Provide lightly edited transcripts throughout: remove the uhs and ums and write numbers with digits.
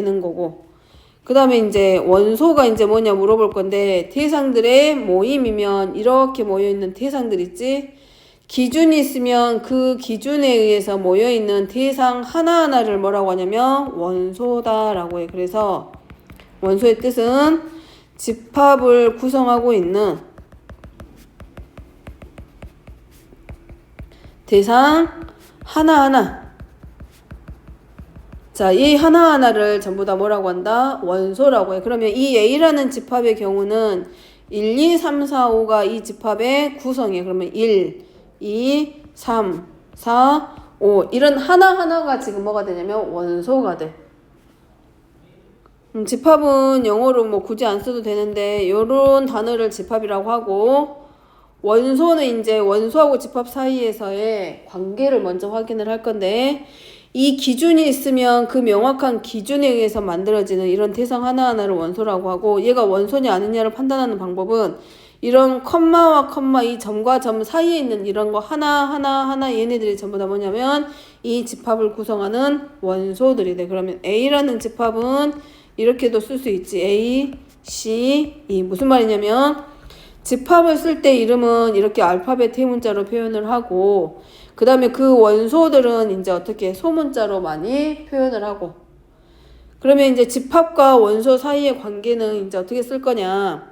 되는 거고. 그 다음에 이제 원소가 이제 뭐냐 물어볼 건데, 대상들의 모임이면 이렇게 모여있는 대상들 있지? 기준이 있으면 그 기준에 의해서 모여있는 대상 하나하나를 뭐라고 하냐면 원소다라고 해. 그래서 원소의 뜻은 집합을 구성하고 있는 대상 하나하나. 자, 이 하나하나를 전부 다 뭐라고 한다? 원소라고 해. 그러면 이 A라는 집합의 경우는 1, 2, 3, 4, 5가 이 집합의 구성이에요. 그러면 1, 2, 3, 4, 5 이런 하나하나가 지금 뭐가 되냐면 원소가 돼. 집합은 영어로 뭐 굳이 안 써도 되는데 요런 단어를 집합이라고 하고, 원소는 이제 원소하고 집합 사이에서의 관계를 먼저 확인을 할 건데, 이 기준이 있으면 그 명확한 기준에 의해서 만들어지는 이런 대상 하나하나를 원소라고 하고, 얘가 원소냐 아니냐를 판단하는 방법은 이런 컴마와 컴마, 이 점과 점 사이에 있는 이런 거 하나 얘네들이 전부 다 뭐냐면 이 집합을 구성하는 원소들이 돼. 그러면 A라는 집합은 이렇게도 쓸 수 있지. A, C, E. 무슨 말이냐면 집합을 쓸 때 이름은 이렇게 알파벳 대문자로 표현을 하고, 그 다음에 그 원소들은 이제 어떻게 소문자로 많이 표현을 하고. 그러면 이제 집합과 원소 사이의 관계는 이제 어떻게 쓸 거냐.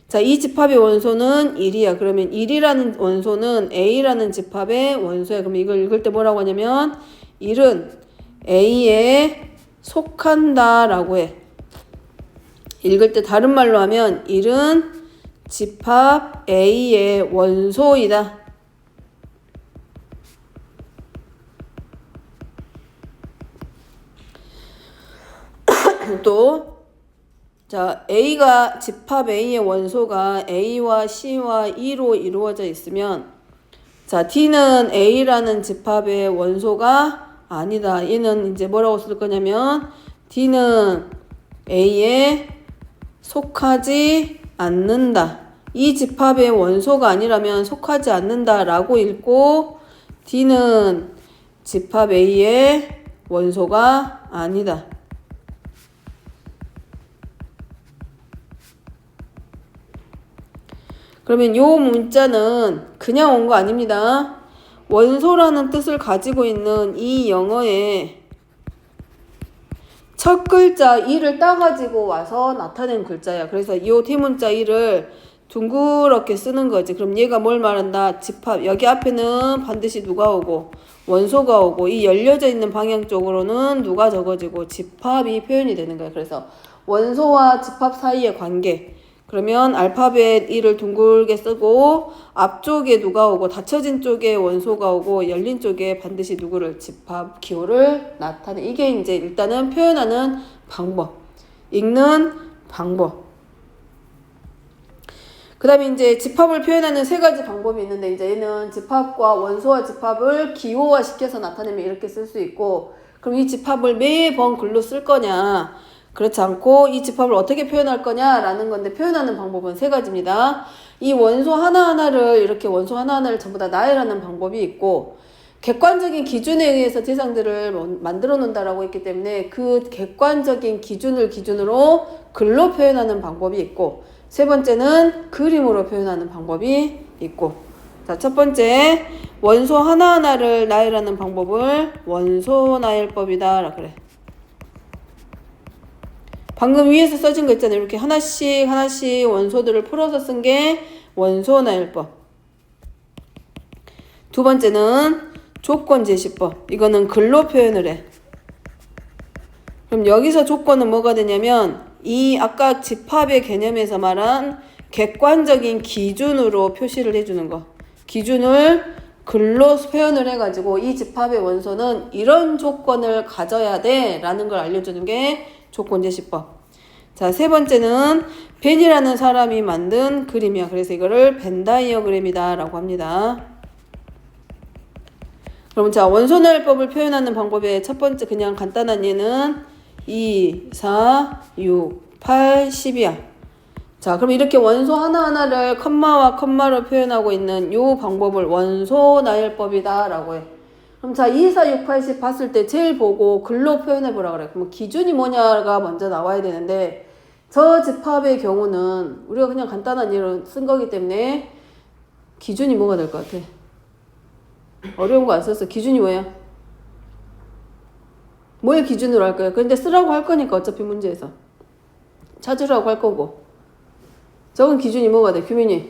자, 이 집합의 원소는 1이야. 그러면 1이라는 원소는 A라는 집합의 원소야. 그러면 이걸 읽을 때 뭐라고 하냐면 1은 A에 속한다라고 해. 읽을 때 다른 말로 하면 1은 집합 A의 원소이다. 또, 자, A가 집합 A의 원소가 A와 C와 E로 이루어져 있으면, 자, D는 A라는 집합의 원소가 아니다. 얘는 이제 뭐라고 쓸 거냐면 D는 A에 속하지 않는다. 이 집합의 원소가 아니라면 속하지 않는다라고 읽고, D는 집합 A의 원소가 아니다. 그러면 요 문자는 그냥 온 거 아닙니다. 원소라는 뜻을 가지고 있는 이 영어의 첫 글자 이를 따가지고 와서 나타낸 글자야. 그래서 이 대문자 이를 둥그렇게 쓰는 거지. 그럼 얘가 뭘 말한다? 집합. 여기 앞에는 반드시 누가 오고 원소가 오고, 이 열려져 있는 방향 쪽으로는 누가 적어지고 집합이 표현이 되는 거야. 그래서 원소와 집합 사이의 관계. 그러면 알파벳 1을 둥글게 쓰고, 앞쪽에 누가 오고 닫혀진 쪽에 원소가 오고 열린 쪽에 반드시 누구를 집합 기호를 나타내. 이게 이제 일단은 표현하는 방법, 읽는 방법. 그 다음에 이제 집합을 표현하는 세 가지 방법이 있는데, 이제 얘는 집합과 원소와 집합을 기호화 시켜서 나타내면 이렇게 쓸 수 있고, 그럼 이 집합을 매번 글로 쓸 거냐, 그렇지 않고 이 집합을 어떻게 표현할 거냐라는 건데, 표현하는 방법은 세 가지입니다. 이 원소 하나하나를 이렇게 원소 하나하나를 전부 다 나열하는 방법이 있고, 객관적인 기준에 의해서 대상들을 만들어 놓는다라고 했기 때문에 그 객관적인 기준을 기준으로 글로 표현하는 방법이 있고, 세 번째는 그림으로 표현하는 방법이 있고. 자, 첫 번째 원소 하나하나를 나열하는 방법을 원소 나열법이다 그래. 방금 위에서 써진 거 있잖아요. 이렇게 하나씩 원소들을 풀어서 쓴 게 원소 나열법. 두 번째는 조건 제시법. 이거는 글로 표현을 해. 그럼 여기서 조건은 뭐가 되냐면, 이 아까 집합의 개념에서 말한 객관적인 기준으로 표시를 해주는 거. 기준을 글로 표현을 해가지고 이 집합의 원소는 이런 조건을 가져야 돼 라는 걸 알려주는 게 조건 제시법. 자, 세 번째는 벤이라는 사람이 만든 그림이야. 그래서 이거를 벤 다이어그램이다 라고 합니다. 그럼 자, 원소 나열법을 표현하는 방법의 첫 번째 그냥 간단한 예는 2, 4, 6, 8, 10이야. 자, 그럼 이렇게 원소 하나하나를 컴마와 컴마로 표현하고 있는 요 방법을 원소 나열법이다 라고 해. 그럼 자, 2, 4, 6, 80 봤을 때 제일 보고 글로 표현해 보라 그래. 그럼 기준이 뭐냐가 먼저 나와야 되는데 저 집합의 경우는 우리가 그냥 간단한 예로 쓴 거기 때문에 기준이 뭐가 될 것 같아? 어려운 거 안 썼어. 기준이 뭐야? 뭘 기준으로 할 거야? 근데 쓰라고 할 거니까 어차피 문제에서 찾으라고 할 거고. 저건 기준이 뭐가 돼? 규민이.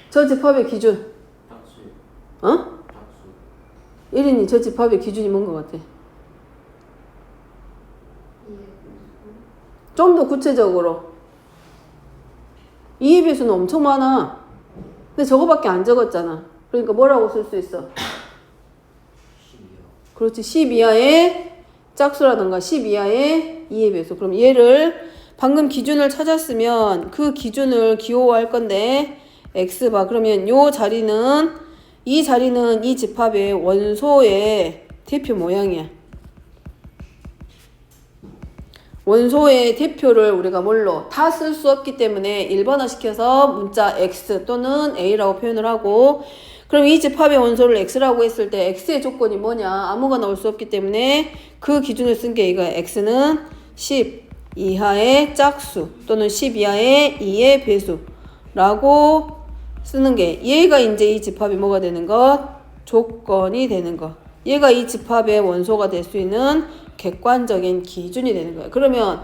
저 집합의 기준. 어? 1인이 저 집합의 기준이 뭔 것 같아? 좀 더 구체적으로. 2의 배수는 엄청 많아. 근데 저거밖에 안 적었잖아. 그러니까 뭐라고 쓸 수 있어? 12야. 그렇지. 10 이하의 짝수라던가 10 이하의 2의 배수. 그럼 얘를 방금 기준을 찾았으면 그 기준을 기호할 건데 x 봐. 그러면 요 자리는 이 자리는 이 집합의 원소의 대표 모양이야. 원소의 대표를 우리가 뭘로 다 쓸 수 없기 때문에 1번화 시켜서 문자 x 또는 a라고 표현을 하고, 그럼 이 집합의 원소를 x라고 했을 때 x의 조건이 뭐냐? 아무거나 나올 수 없기 때문에 그 기준을 쓴 게 이거야. x는 10 이하의 짝수 또는 10 이하의 2의 배수라고 쓰는 게, 얘가 이제 이 집합이 뭐가 되는 것? 조건이 되는 것. 얘가 이 집합의 원소가 될 수 있는 객관적인 기준이 되는 거예요. 그러면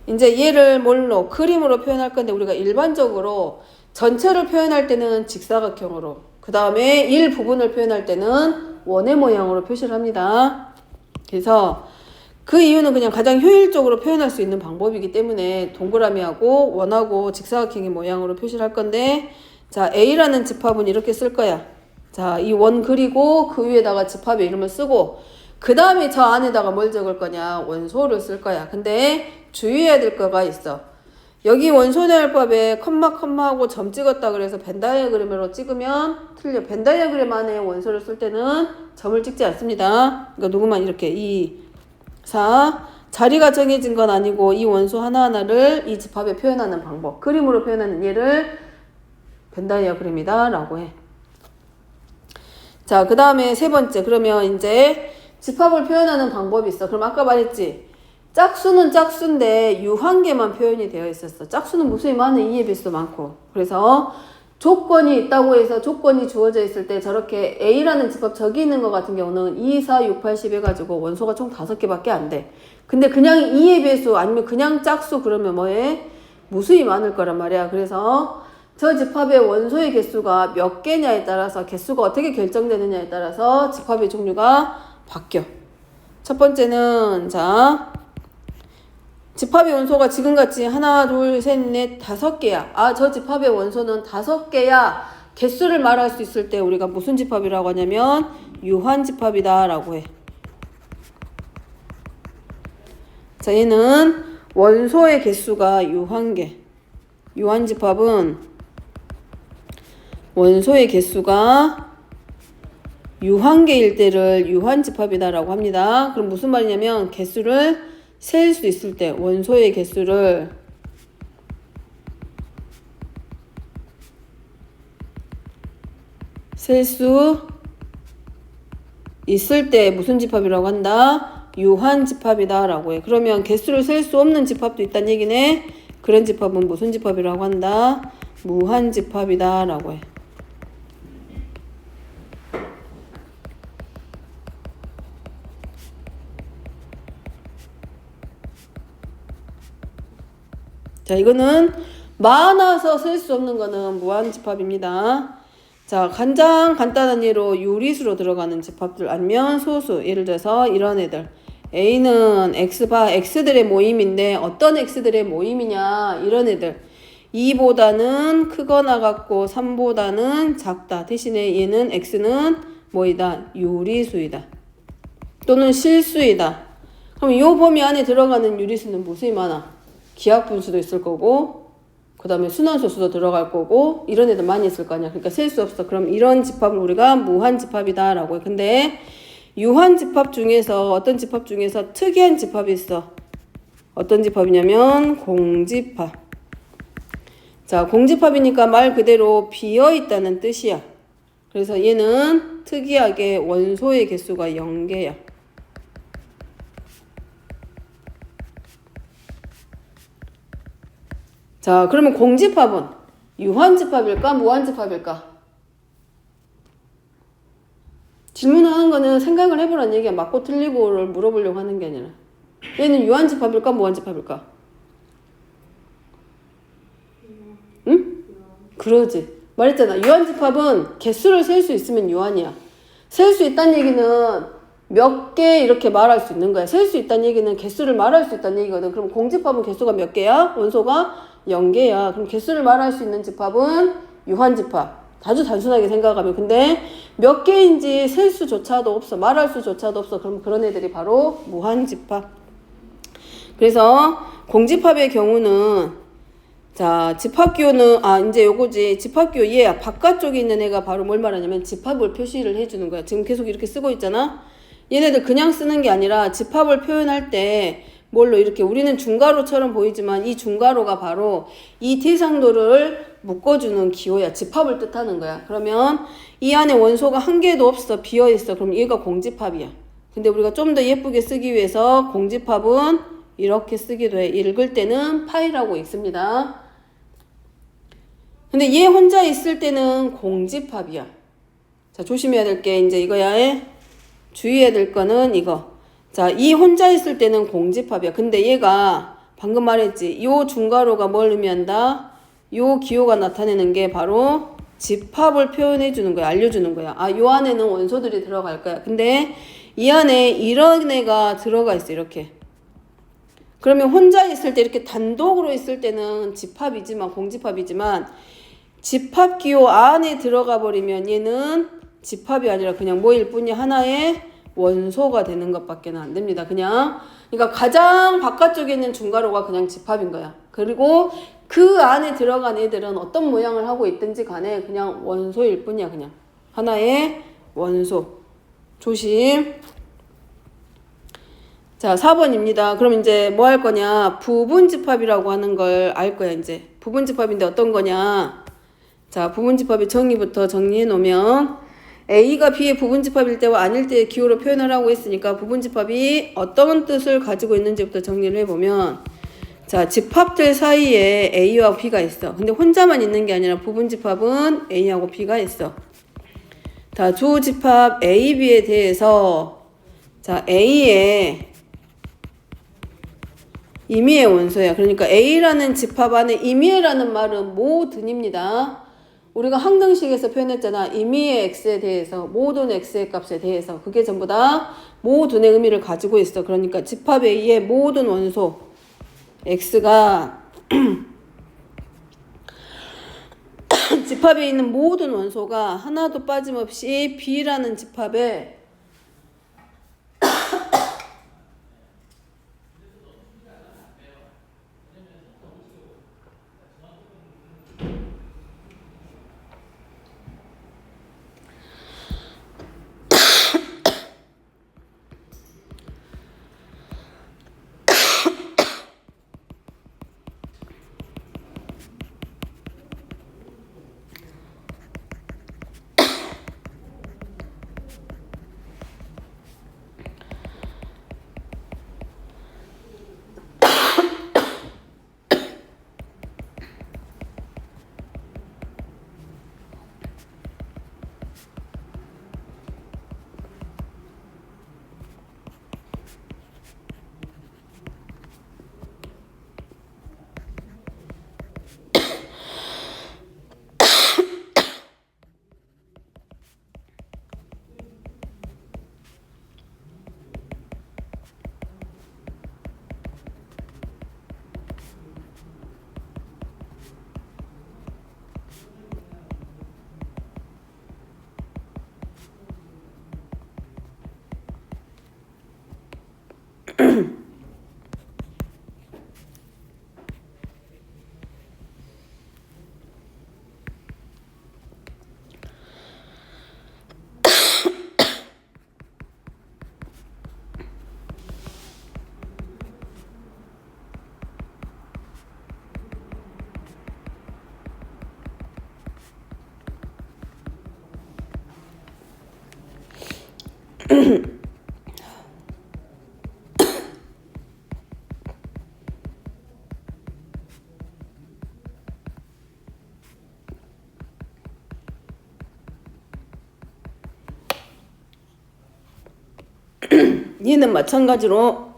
이제 얘를 뭘로? 그림으로 표현할 건데 우리가 일반적으로 전체를 표현할 때는 직사각형으로, 그 다음에 일부분을 표현할 때는 원의 모양으로 표시를 합니다. 그래서 그 이유는 그냥 가장 효율적으로 표현할 수 있는 방법이기 때문에 동그라미하고 원하고 직사각형의 모양으로 표시를 할 건데, 자, A라는 집합은 이렇게 쓸 거야. 자, 이 원 그리고 그 위에다가 집합의 이름을 쓰고, 그 다음에 저 안에다가 뭘 적을 거냐? 원소를 쓸 거야. 근데 주의해야 될 거가 있어. 여기 원소대열법에 컴마하고 점 찍었다 그래서 벤 다이어그램으로 찍으면 틀려. 벤 다이어그램 안에 원소를 쓸 때는 점을 찍지 않습니다. 그러니까 누구만 이렇게 2, 4 자리가 정해진 건 아니고 이 원소 하나하나를 이 집합에 표현하는 방법, 그림으로 표현하는 얘를 벤 다이어그램이다 라고 해. 자, 그 다음에 세 번째. 그러면 이제 집합을 표현하는 방법이 있어. 그럼 아까 말했지. 짝수는 짝수인데 유한계만 표현이 되어 있었어. 짝수는 무수히 많은 2의 배수도 많고. 그래서 조건이 있다고 해서 조건이 주어져 있을 때 저렇게 A라는 집합 저기 있는 것 같은 경우는 2, 4, 6, 8, 10 해가지고 원소가 총 5개밖에 안 돼. 근데 그냥 2의 배수 아니면 그냥 짝수 그러면 뭐해? 무수히 많을 거란 말이야. 그래서 저 집합의 원소의 개수가 몇 개냐에 따라서, 개수가 어떻게 결정되느냐에 따라서 집합의 종류가 바뀌어. 첫 번째는 자, 집합의 원소가 지금같이 하나, 둘, 셋, 넷, 5개야. 아, 저 집합의 원소는 5개야. 개수를 말할 수 있을 때 우리가 무슨 집합이라고 하냐면 유한집합이다 라고 해. 자, 얘는 원소의 개수가 유한계. 유한집합은 원소의 개수가 유한계일 때를 유한집합이다라고 합니다. 그럼 무슨 말이냐면 개수를 셀 수 있을 때, 원소의 개수를 셀 수 있을 때 무슨 집합이라고 한다? 유한집합이다라고 해. 그러면 개수를 셀 수 없는 집합도 있다는 얘기네. 그런 집합은 무슨 집합이라고 한다? 무한집합이다라고 해. 자, 이거는 많아서 셀 수 없는 거는 무한집합입니다. 자, 가장 간단한 예로 유리수로 들어가는 집합들 아니면 소수, 예를 들어서 이런 애들. A는 X바, X들의 모임인데 어떤 X들의 모임이냐, 이런 애들. 2보다는 크거나 같고 3보다는 작다. 대신에 얘는 X는 뭐이다? 유리수이다. 또는 실수이다. 그럼 이 범위 안에 들어가는 유리수는 무수히 많아. 기하분수도 있을 거고, 그 다음에 순환소수도 들어갈 거고, 이런 애들 많이 있을 거 아니야. 그러니까 셀 수 없어. 그럼 이런 집합을 우리가 무한집합이다 라고 해. 근데 유한집합 중에서, 어떤 집합 중에서 특이한 집합이 있어. 어떤 집합이냐면 공집합. 자, 공집합이니까 말 그대로 비어있다는 뜻이야. 그래서 얘는 특이하게 원소의 개수가 0개야. 자, 그러면 공집합은 유한집합일까? 무한집합일까? 질문하는 거는 생각을 해보라는 얘기야. 맞고 틀리고를 물어보려고 하는 게 아니라. 얘는 유한집합일까? 무한집합일까? 응? 그러지. 말했잖아. 유한집합은 개수를 셀 수 있으면 유한이야. 셀 수 있다는 얘기는 몇 개 이렇게 말할 수 있는 거야. 셀 수 있다는 얘기는 개수를 말할 수 있다는 얘기거든. 그럼 공집합은 개수가 몇 개야? 원소가 0개야. 그럼 개수를 말할 수 있는 집합은 유한집합. 아주 단순하게 생각하면. 근데 몇 개인지 셀 수조차도 없어. 말할 수조차도 없어. 그럼 그런 애들이 바로 무한집합. 그래서 공집합의 경우는 자, 집합기호는 이제 요거지. 집합기호 얘야. 바깥쪽에 있는 애가 바로 뭘 말하냐면 집합을 표시를 해주는 거야. 지금 계속 이렇게 쓰고 있잖아. 얘네들 그냥 쓰는 게 아니라 집합을 표현할 때 뭘로 이렇게 우리는 중괄호처럼 보이지만 이 중괄호가 바로 이 대상도를 묶어주는 기호야. 집합을 뜻하는 거야. 그러면 이 안에 원소가 한 개도 없어. 비어있어. 그럼 얘가 공집합이야. 근데 우리가 좀 더 예쁘게 쓰기 위해서 공집합은 이렇게 쓰기도 해. 읽을 때는 파이라고 읽습니다. 근데 얘 혼자 있을 때는 공집합이야. 자, 조심해야 될 게 이제 이거야. 주의해야 될 거는 이거. 자, 이 혼자 있을 때는 공집합이야. 근데 얘가 방금 말했지. 요 중괄호가 뭘 의미한다? 요 기호가 나타내는 게 바로 집합을 표현해 주는 거야. 알려주는 거야. 요 안에는 원소들이 들어갈 거야. 근데 이 안에 이런 애가 들어가 있어. 이렇게. 그러면 혼자 있을 때 이렇게 단독으로 있을 때는 집합이지만 공집합이지만 집합 기호 안에 들어가 버리면 얘는 집합이 아니라 그냥 뭐일 뿐이야. 하나의 원소가 되는 것밖에 안 됩니다. 그냥 그러니까 가장 바깥쪽에 있는 중괄호가 그냥 집합인 거야. 그리고 그 안에 들어간 애들은 어떤 모양을 하고 있든지 간에 그냥 원소일 뿐이야. 그냥 하나의 원소. 조심. 자, 4번입니다. 그럼 이제 뭐 할 거냐? 부분집합이라고 하는 걸 알 거야, 이제. 부분집합인데 어떤 거냐? 자, 부분집합의 정의부터 정리해 놓으면 A가 B의 부분집합일 때와 아닐 때의 기호로 표현하라고 했으니까 부분집합이 어떤 뜻을 가지고 있는지부터 정리를 해보면 자, 집합들 사이에 A와 B가 있어. 근데 혼자만 있는 게 아니라 부분집합은 A하고 B가 있어. 자, 주집합 A, B에 대해서 자, A의 임의의 원소야. 그러니까 A라는 집합 안에 임의라는 말은 모든입니다. 우리가 항등식에서 표현했잖아. 임의의 x에 대해서 모든 x의 값에 대해서 그게 전부 다 모든의 의미를 가지고 있어. 그러니까 집합 A의 모든 원소 x가 집합에 있는 모든 원소가 하나도 빠짐없이 B라는 집합에 얘는 마찬가지로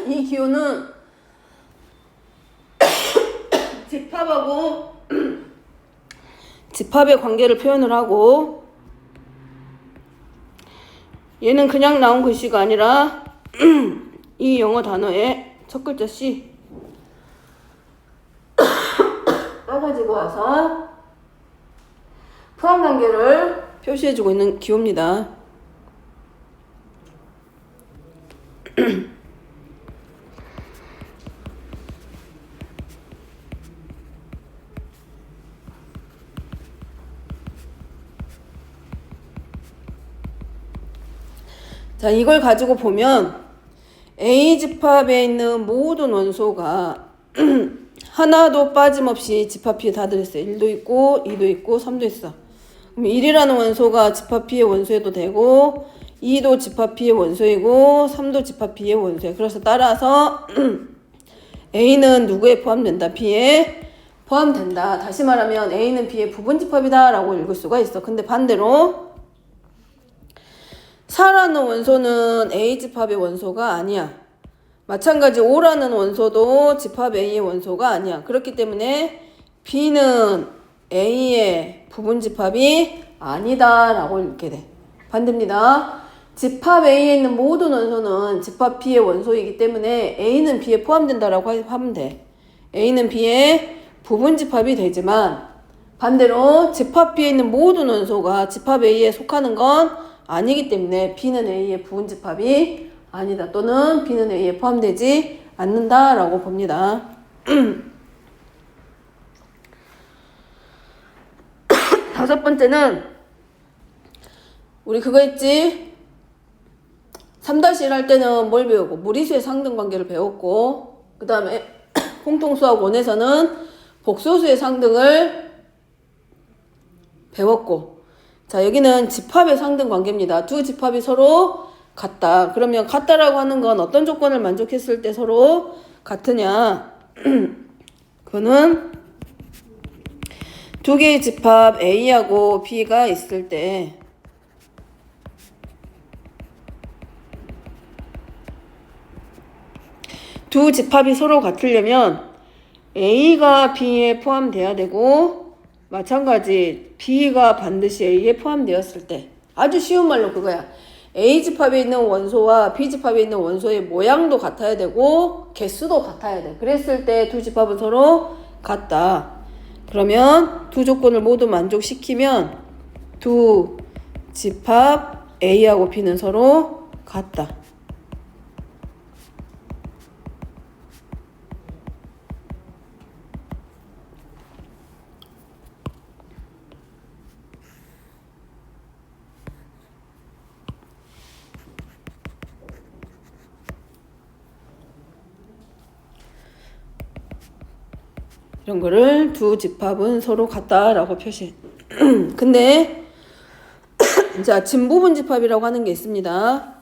이 기호는 집합하고 집합의 관계를 표현을 하고, 얘는 그냥 나온 글씨가 아니라 이 영어 단어의 첫 글자 C 떠가지고 와서 포함 관계를 표시해주고 있는 기호입니다. 자, 이걸 가지고 보면 A 집합에 있는 모든 원소가 하나도 빠짐없이 집합 P에 다 들어있어요. 1도 있고 2도 있고 3도 있어. 그럼 1이라는 원소가 집합 P의 원소에도 되고 2도 집합 P의 원소이고 3도 집합 P의 원소예요. 그래서 따라서 A는 누구에 포함된다? P에 포함된다. 다시 말하면 A는 B의 부분집합이다 라고 읽을 수가 있어. 근데 반대로 4라는 원소는 A 집합의 원소가 아니야. 마찬가지 5라는 원소도 집합 A의 원소가 아니야. 그렇기 때문에 B는 A의 부분집합이 아니다 라고 읽게 돼. 반대입니다. 집합 A에 있는 모든 원소는 집합 B의 원소이기 때문에 A는 B에 포함된다라고 하면 돼. A는 B의 부분집합이 되지만 반대로 집합 B에 있는 모든 원소가 집합 A에 속하는 건 아니기 때문에 B는 A의 부분집합이 아니다, 또는 B는 A에 포함되지 않는다라고 봅니다. 다섯 번째는 우리 그거 있지? 3-1 할 때는 뭘 배우고? 무리수의 상등관계를 배웠고, 그 다음에 공통수학 1에서는 복소수의 상등을 배웠고, 자, 여기는 집합의 상등관계입니다. 두 집합이 서로 같다. 그러면 같다라고 하는 건 어떤 조건을 만족했을 때 서로 같으냐? 그거는 두 개의 집합 A하고 B가 있을 때 두 집합이 서로 같으려면 A가 B에 포함돼야 되고 마찬가지 B가 반드시 A에 포함되었을 때, 아주 쉬운 말로 그거야. A 집합에 있는 원소와 B 집합에 있는 원소의 모양도 같아야 되고 개수도 같아야 돼. 그랬을 때 두 집합은 서로 같다. 그러면 두 조건을 모두 만족시키면 두 집합 A하고 B는 서로 같다. 이런 거를 두 집합은 서로 같다라고 표시해. 근데 자, 진부분집합이라고 하는 게 있습니다.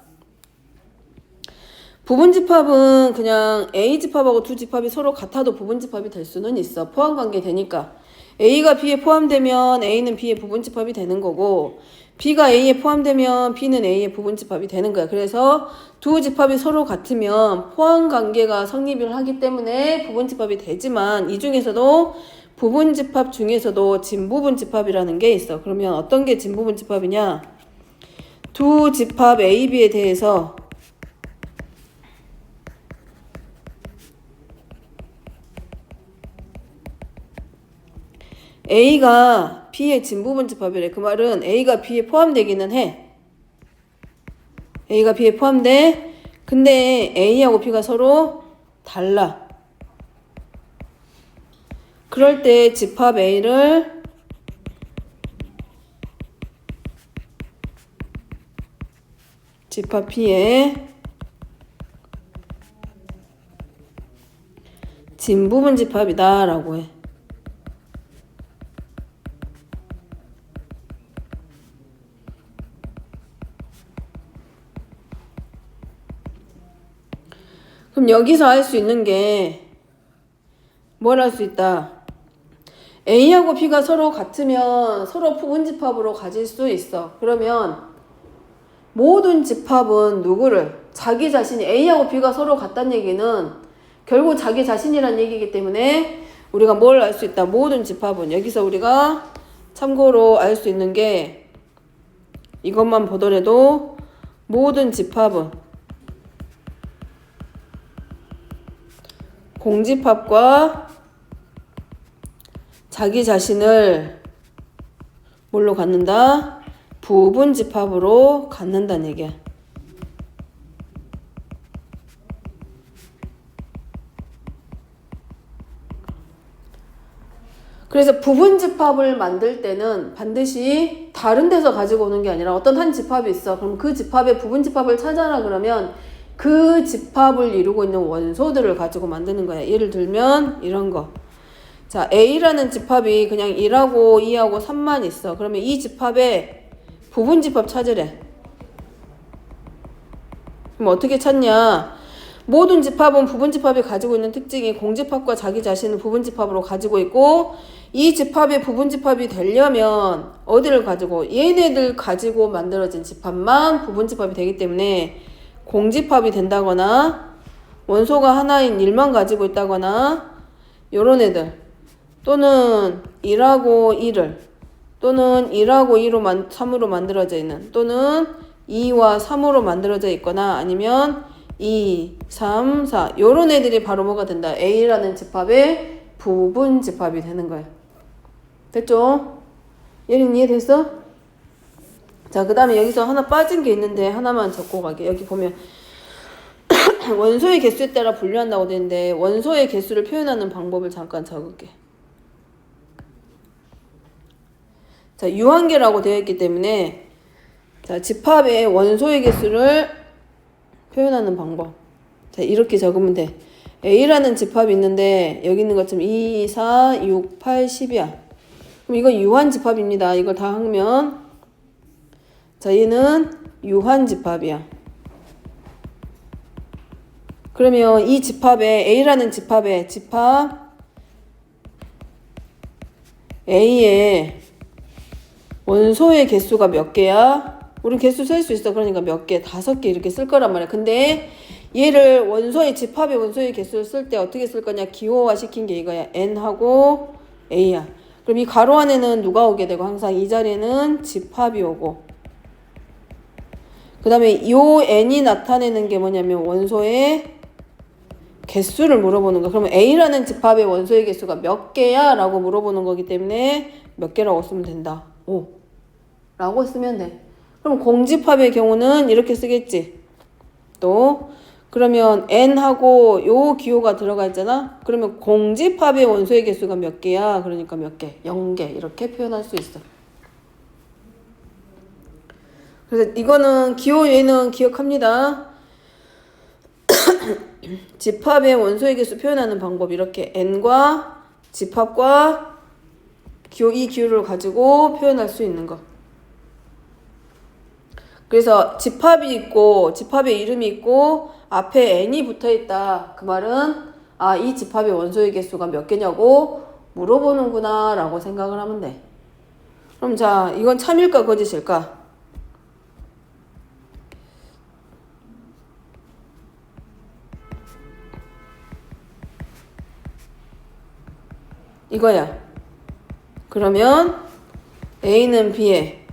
부분집합은 그냥 A 집합하고 두 집합이 서로 같아도 부분집합이 될 수는 있어. 포함관계 되니까. A가 B에 포함되면 A는 B의 부분집합이 되는 거고, B가 A에 포함되면 B는 A의 부분집합이 되는 거야. 그래서 두 집합이 서로 같으면 포함관계가 성립을 하기 때문에 부분집합이 되지만, 이 중에서도 부분집합 중에서도 진부분집합이라는 게 있어. 그러면 어떤 게 진부분집합이냐? 두 집합 A, B에 대해서 A가 B의 진부분집합이래. 그 말은 A가 B에 포함되기는 해. A가 B에 포함돼. 근데 A하고 B가 서로 달라. 그럴 때 집합 A를 집합 B에 진부분집합이다 라고 해. 그럼 여기서 알 수 있는 게 뭘 할 수 있다? A하고 B가 서로 같으면 서로 부분집합으로 가질 수 있어. 그러면 모든 집합은 누구를? 자기 자신이 A하고 B가 서로 같다는 얘기는 결국 자기 자신이란 얘기이기 때문에 우리가 뭘 알 수 있다? 모든 집합은 여기서 우리가 참고로 알 수 있는 게 이것만 보더라도 모든 집합은 공집합과 자기 자신을 뭘로 갖는다? 부분집합으로 갖는다는 얘기야. 그래서 부분집합을 만들 때는 반드시 다른 데서 가지고 오는 게 아니라 어떤 한 집합이 있어. 그럼 그 집합의 부분집합을 찾아라 그러면 그 집합을 이루고 있는 원소들을 가지고 만드는 거야. 예를 들면 이런 거. 자, A라는 집합이 그냥 1하고 2하고 3만 있어. 그러면 이 집합의 부분집합 찾으래. 그럼 어떻게 찾냐? 모든 집합은 부분집합이 가지고 있는 특징이 공집합과 자기 자신을 부분집합으로 가지고 있고 이 집합의 부분집합이 되려면 어디를 가지고? 얘네들 가지고 만들어진 집합만 부분집합이 되기 때문에 공집합이 된다거나 원소가 하나인 1만 가지고 있다거나 요런 애들 또는 1하고 2를 또는 1하고 2로 3으로 만들어져 있는 또는 2와 3으로 만들어져 있거나 아니면 2, 3, 4 요런 애들이 바로 뭐가 된다? A라는 집합의 부분 집합이 되는 거야. 됐죠? 얘는 이해됐어? 자, 그 다음에 여기서 하나 빠진 게 있는데 하나만 적고 가게. 여기 보면 원소의 개수에 따라 분류한다고 되는데 원소의 개수를 표현하는 방법을 잠깐 적을게. 자, 유한계라고 되어 있기 때문에 자, 집합의 원소의 개수를 표현하는 방법. 자, 이렇게 적으면 돼. A라는 집합이 있는데 여기 있는 것처럼 2, 4, 6, 8, 10이야. 그럼 이거 유한 집합입니다. 이걸 다 하면 자, 얘는 유한 집합이야. 그러면 이 집합에 A라는 집합에 집합 A의 원소의 개수가 몇 개야? 우리 개수 셀 수 있어. 그러니까 몇 개? 5개 이렇게 쓸 거란 말이야. 근데 얘를 원소의 집합의 원소의 개수를 쓸 때 어떻게 쓸 거냐? 기호화 시킨 게 이거야. N하고 A야. 그럼 이 가로 안에는 누가 오게 되고 항상 이 자리에는 집합이 오고 그 다음에 요 N이 나타내는 게 뭐냐면 원소의 개수를 물어보는 거야. 그러면 A라는 집합의 원소의 개수가 몇 개야? 라고 물어보는 거기 때문에 몇 개라고 쓰면 된다. 5 라고 쓰면 돼. 그럼 공집합의 경우는 이렇게 쓰겠지. 또 그러면 N하고 요 기호가 들어가 있잖아. 그러면 공집합의 원소의 개수가 몇 개야? 그러니까 몇 개? 0개 이렇게 표현할 수 있어. 그래서 이거는 기호 외에는 기억합니다. 집합의 원소의 개수 표현하는 방법 이렇게 N과 집합과 기호 이 기호를 가지고 표현할 수 있는 거. 그래서 집합이 있고 집합의 이름이 있고 앞에 N이 붙어있다. 그 말은 아, 이 집합의 원소의 개수가 몇 개냐고 물어보는구나 라고 생각을 하면 돼. 그럼 자, 이건 참일까 거짓일까? 이거야. 그러면 A는 B의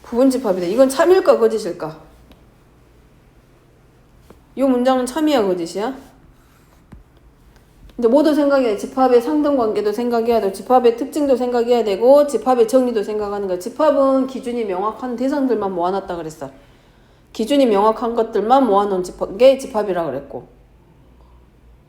부분집합이다. 이건 참일까 거짓일까? 이 문장은 참이야 거짓이야? 근데 모두 생각해야 돼. 집합의 상등관계도 생각해야 되고 집합의 특징도 생각해야 되고 집합의 정리도 생각하는 거야. 집합은 기준이 명확한 대상들만 모아놨다 그랬어. 기준이 명확한 것들만 모아놓은 게 집합이라 그랬고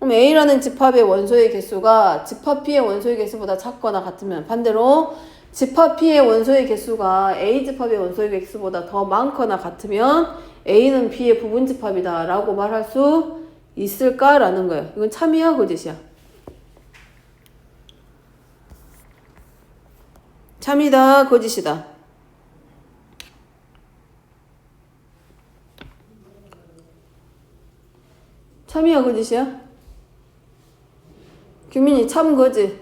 그럼 A라는 집합의 원소의 개수가 집합 P의 원소의 개수보다 작거나 같으면 반대로 집합 P의 원소의 개수가 A 집합의 원소의 개수보다 더 많거나 같으면 A는 B의 부분집합이다 라고 말할 수 있을까라는 거예요. 이건 참이야 거짓이야? 참이다 거짓이다? 참이야 거짓이야? 규민이 참 거짓.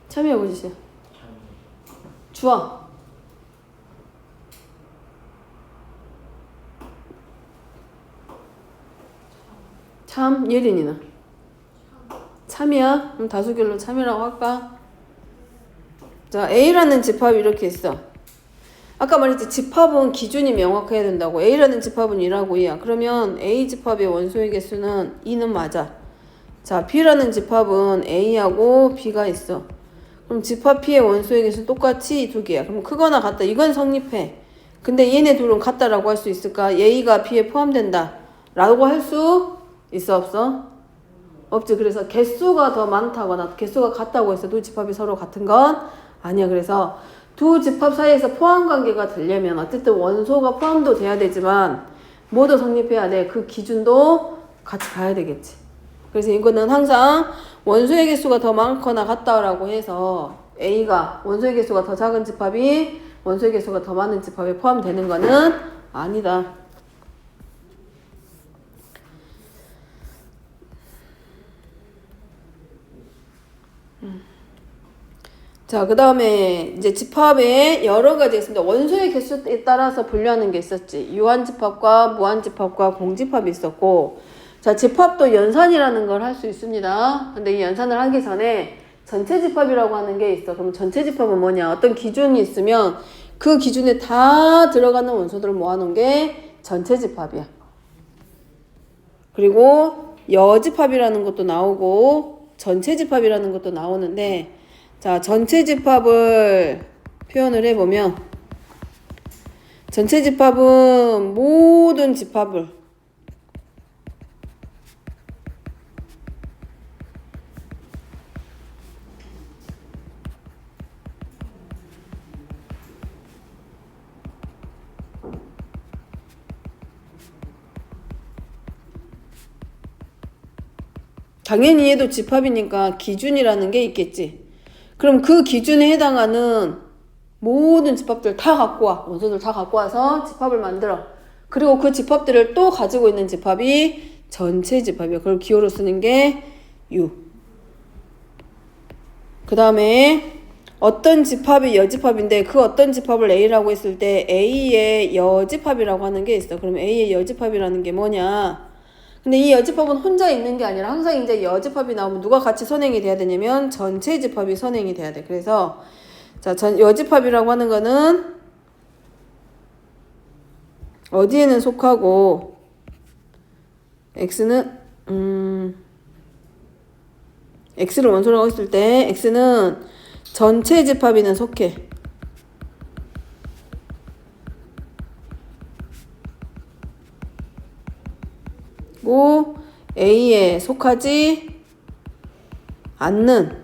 참이야 거짓이야? 주아. 참. 예린이는? 참이야? 그럼 다수결로 참이라고 할까? 자, A라는 집합이 이렇게 있어. 아까 말했지, 집합은 기준이 명확해야 된다고. A라는 집합은 2라고 2야. 그러면 A 집합의 원소의 개수는 2는 맞아. 자, B라는 집합은 A하고 B가 있어. 그럼 집합 P의 원소의 개수는 똑같이 두 개야. 그럼 크거나 같다. 이건 성립해. 근데 얘네 둘은 같다라고 할 수 있을까? A가 B에 포함된다 라고 할 수 있어 없어? 없지. 그래서 개수가 더 많다거나 개수가 같다고 해서 두 집합이 서로 같은 건 아니야. 그래서 두 집합 사이에서 포함 관계가 되려면 어쨌든 원소가 포함도 돼야 되지만 모두 성립해야 돼. 그 기준도 같이 가야 되겠지. 그래서 이거는 항상 원소의 개수가 더 많거나 같다라고 해서 A가 원소의 개수가 더 작은 집합이 원소의 개수가 더 많은 집합에 포함되는 거는 아니다. 자, 그 다음에 이제 집합에 여러 가지 있습니다. 원소의 개수에 따라서 분류하는 게 있었지. 유한집합과 무한집합과 공집합이 있었고, 자, 집합도 연산이라는 걸 할 수 있습니다. 근데 이 연산을 하기 전에 전체 집합이라고 하는 게 있어. 그럼 전체 집합은 뭐냐? 어떤 기준이 있으면 그 기준에 다 들어가는 원소들을 모아놓은 게 전체 집합이야. 그리고 여집합이라는 것도 나오고 전체 집합이라는 것도 나오는데, 자, 전체 집합을 표현을 해보면 전체 집합은 모든 집합을 당연히 얘도 집합이니까 기준이라는 게 있겠지. 그럼 그 기준에 해당하는 모든 집합들 다 갖고 와. 원소들 다 갖고 와서 집합을 만들어. 그리고 그 집합들을 또 가지고 있는 집합이 전체 집합이야. 그걸 기호로 쓰는 게 U. 그 다음에 어떤 집합이 여집합인데 그 어떤 집합을 A라고 했을 때 A의 여집합이라고 하는 게 있어. 그럼 A의 여집합이라는 게 뭐냐? 근데 이 여집합은 혼자 있는 게 아니라 항상 이제 여집합이 나오면 누가 같이 선행이 돼야 되냐면 전체 집합이 선행이 돼야 돼. 그래서 자, 여집합이라고 하는 거는 어디에는 속하고 X는 X를 원소라고 했을 때 X는 전체 집합에는 속해. A에 속하지 않는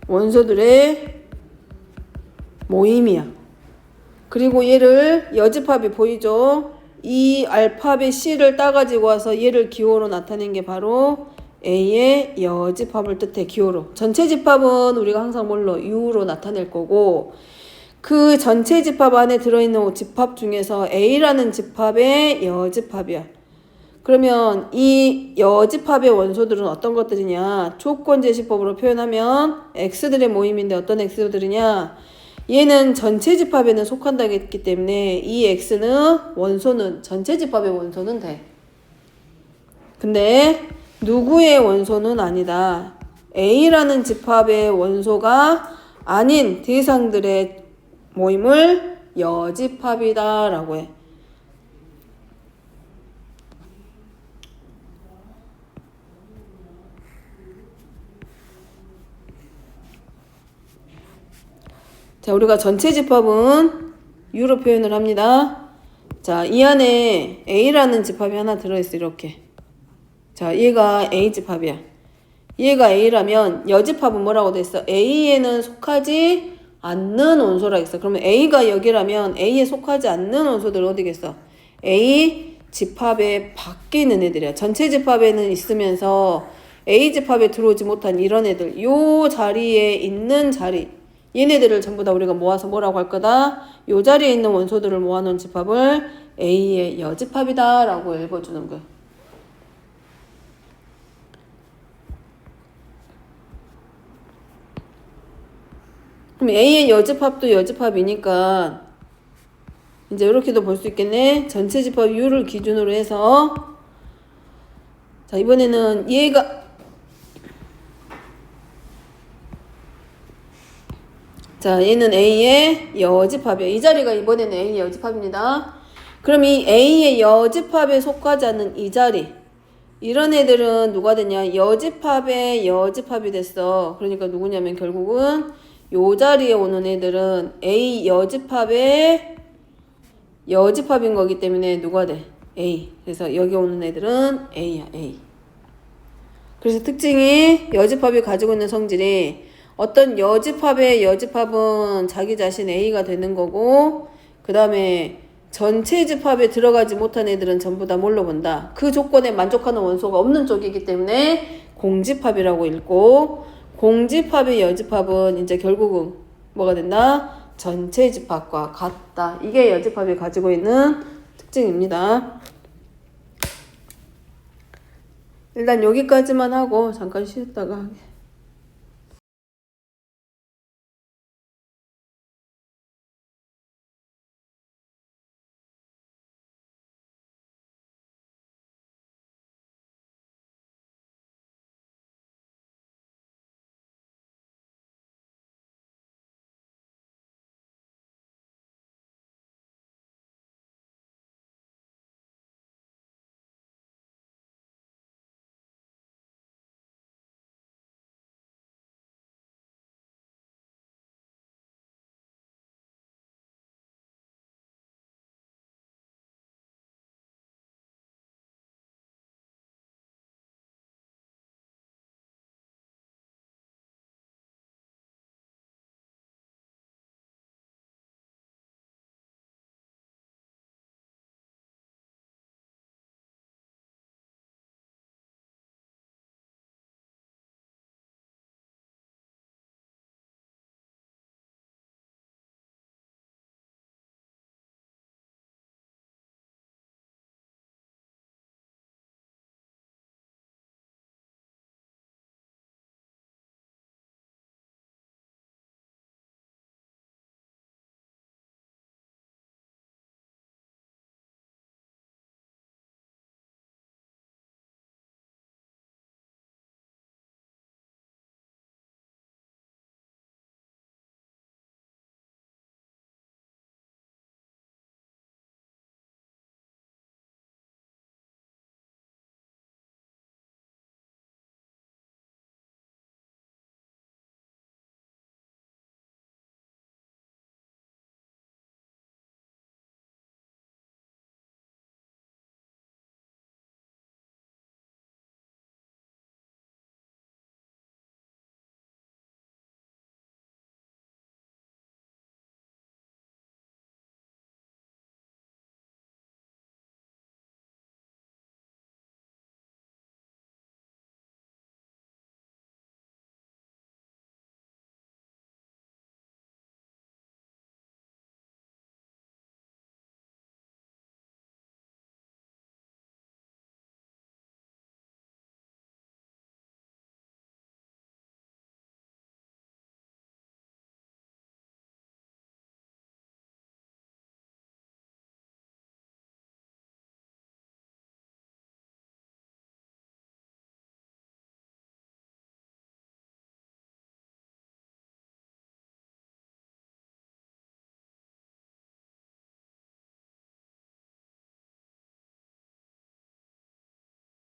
원소들의 모임이야. 그리고 얘를 여집합이 보이죠? 이 알파벳 C를 따가지고 와서 얘를 기호로 나타낸 게 바로 A의 여집합을 뜻해. 기호로. 전체 집합은 우리가 항상 뭘로? U로 나타낼 거고, 그 전체 집합 안에 들어있는 집합 중에서 A라는 집합의 여집합이야. 그러면 이 여집합의 원소들은 어떤 것들이냐? 조건제시법으로 표현하면 X들의 모임인데 어떤 X들이냐? 얘는 전체 집합에는 속한다고 했기 때문에 이 X는 원소는 전체 집합의 원소는 돼. 근데 누구의 원소는 아니다. A라는 집합의 원소가 아닌 대상들의 모임을 여집합이다 라고 해. 자, 우리가 전체 집합은 U로 표현을 합니다. 자, 이 안에 A라는 집합이 하나 들어있어. 이렇게. 자, 얘가 A 집합이야. 얘가 A라면 여집합은 뭐라고 됐어? A에는 속하지 않는 원소라 했어. 그러면 A가 여기라면 A에 속하지 않는 원소들 어디겠어? A 집합의 밖에 있는 애들이야. 전체 집합에는 있으면서 A집합에 들어오지 못한 이런 애들, 요 자리에 있는 자리, 얘네들을 전부 다 우리가 모아서 뭐라고 할 거다? 요 자리에 있는 원소들을 모아놓은 집합을 A의 여집합이다 라고 읽어주는 거야. 그럼 A의 여집합도 여집합이니까 이제 이렇게도 볼 수 있겠네. 전체 집합 U를 기준으로 해서 자, 이번에는 얘가 자, 얘는 A의 여집합이야. 이 자리가 이번에는 A의 여집합입니다. 그럼 이 A의 여집합에 속하지 않는 이 자리, 이런 애들은 누가 되냐? 여집합의 여집합이 됐어. 그러니까 누구냐면 결국은 요 자리에 오는 애들은 A 여집합의 여집합인 거기 때문에 누가 돼? A. 그래서 여기 오는 애들은 A야, A. 그래서 특징이 여집합이 가지고 있는 성질이 어떤 여집합의 여집합은 자기 자신 A가 되는 거고, 그 다음에 전체 집합에 들어가지 못한 애들은 전부 다 뭘로 본다? 그 조건에 만족하는 원소가 없는 쪽이기 때문에 공집합이라고 읽고, 공집합의 여집합은 이제 결국은 뭐가 된다? 전체 집합과 같다. 이게 여집합이 가지고 있는 특징입니다. 일단 여기까지만 하고 잠깐 쉬었다가 하게.